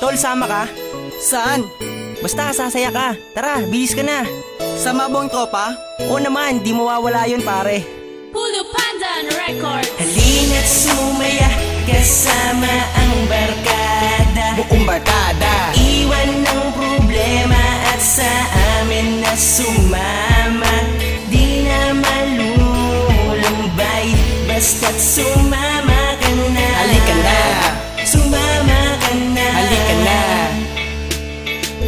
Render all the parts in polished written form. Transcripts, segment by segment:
Tol, sama ka? Saan? Basta sasaya ka. Tara, bilis ka na. Sama mo ang tropa? Oo naman, di mawawala yun pare. Pulu Pandan Records. Halina't sumaya kasama ang barkada. Buong barkada. Iwan ng problema at sa amin na sumama. Di na malulumbay, basta't sumama ka na. Halika na. Sumama ka na. Halika na.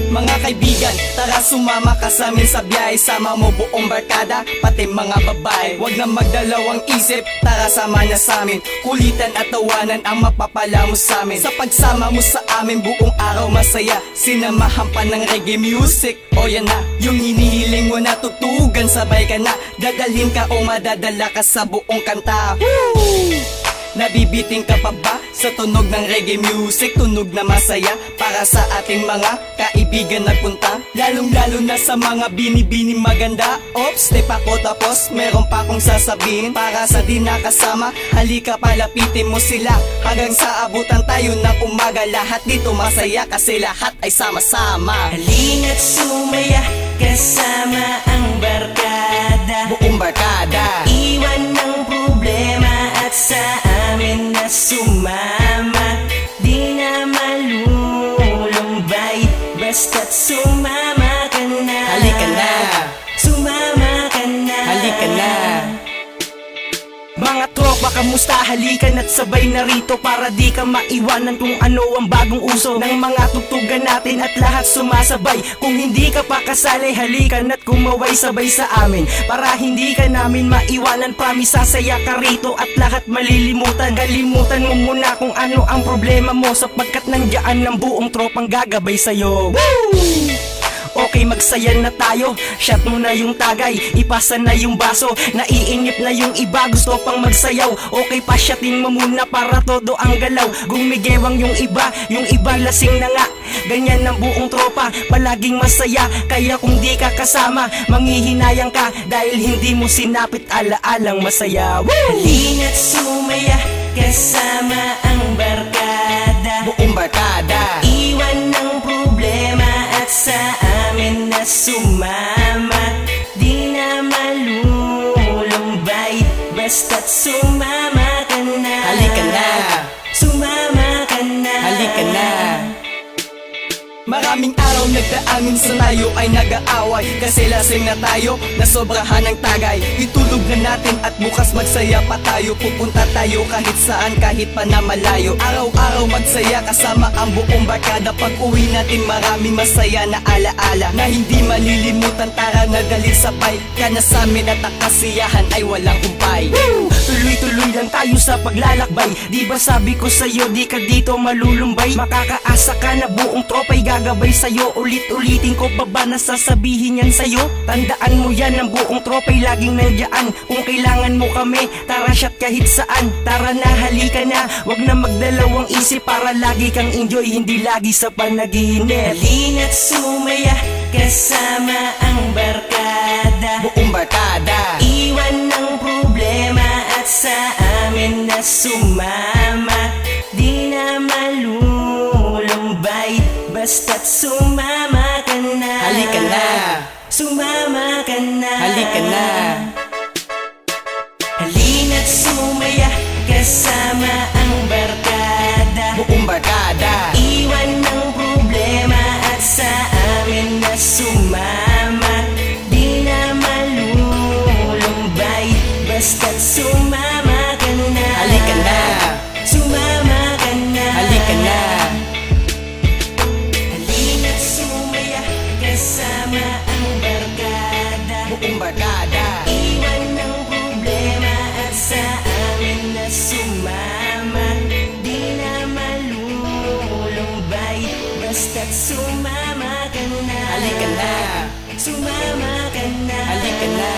Mga kaibigan, tara sumama ka sa amin sa biyahe. Sama mo buong barkada, pati mga babae. Huwag na magdalawang isip, tara sama na sa amin. Kulitan at tawanan ang mapapala mo sa amin. Sa pagsama mo sa amin, buong araw masaya. Sinamahan pa ng reggae music. O yan na, yung hinihiling mo na tutugan, sabay ka na. Dadalhin ka o madadala ka sa buong kanta. Woo! Nabibiting ka pa ba sa tunog ng reggae music? Tunog na masaya para sa ating mga kaibigan nagpunta. Lalong lalo na sa mga binibining maganda. Oops, step ako tapos meron pa akong sasabihin. Para sa di nakasama, halika palapitin mo sila. Hanggang sa abutan tayo ng umaga. Lahat dito masaya kasi lahat ay sama-sama. Halina't sumaya kasama ang barkada. Buong barkada. Iwan ng problema at sa amin na sumama. Di na malulumbay, basta't sumama ka na. Halika na. Sumama ka na. Halika na. Mga tropa, kamusta? Halikan at sabay na rito para di ka maiwanan kung ano ang bagong uso ng mga tugtugan natin at lahat sumasabay. Kung hindi ka pa kasali, halikan at kumaway sabay sa amin para hindi ka namin maiwanan. Promise, sasaya ka rito at lahat malilimutan. Kalimutan mo muna kung ano ang problema mo, sapagkat nandiyan ng buong tropang gagabay sa'yo. Woo! Okay, magsaya na tayo. Shot mo na yung tagay, ipasa na yung baso. Naiinip na yung iba, gusto pang magsayaw. Okay, pasyatin mo muna para todo ang galaw. Gumigewang yung iba lasing na nga. Ganyan ang buong tropa, palaging masaya. Kaya kung di ka kasama, manghihinayang ka dahil hindi mo sinapit alaalang masaya. Woo! Halina't sumaya kasama ang barkada. Buong barkada. Iwan ng problema at sa amin na sumama. Di na malulumbay, basta't sumama ka na. Halika na. Sumama ka na. Halika na. Maraming araw nagdaamin sa tayo ay nag-aaway. Kasi lasing na tayo, nasobrahan ng tagay. Itulog na natin at bukas magsaya pa tayo. Pupunta tayo kahit saan, kahit pa na malayo. Araw-araw magsaya kasama ang buong barkada. Pag uwi natin maraming masaya na alaala na hindi malilimutan. Tara na dali sabay ka na sa amin at ang kasiyahan ay walang kumpay. Tuloy-tuloy lang tayo sa paglalakbay. Di ba sabi ko sa'yo, di ka dito malulumbay. Makakaasa ka na buong tropa'y gagabay sa'yo. Ulit-ulitin ko pa ba na sasabihin yan sa'yo? Tandaan mo yan, ang buong tropa'y laging nandiyan. Kung kailangan mo kami, tara shot kahit saan. Tara na, halika na, wag na magdalawang isip para lagi kang enjoy, hindi lagi sa panaginip. Halina't sumaya kasama ang barkada. Buong barkada. Iwan ng problema at sa amin na sumama. Di na malulumbay, basta't sumama ka na. Halika na. Sumama ka na. Halika na. Halina't sumaya kasama ang barkada. Buong barkada. Iwan ng problema at sa amin na sumama. Di na malulumbay, basta't sumama ka na. Halika na. Sumama ka na. Halika na. Halina't sumaya kasama ang barkada. Buong barkada. Iwan ng problema at sa amin na sumama. Di na malulumbay, basta't sumama ka na. Halika na. Sumama ka na. Halika na.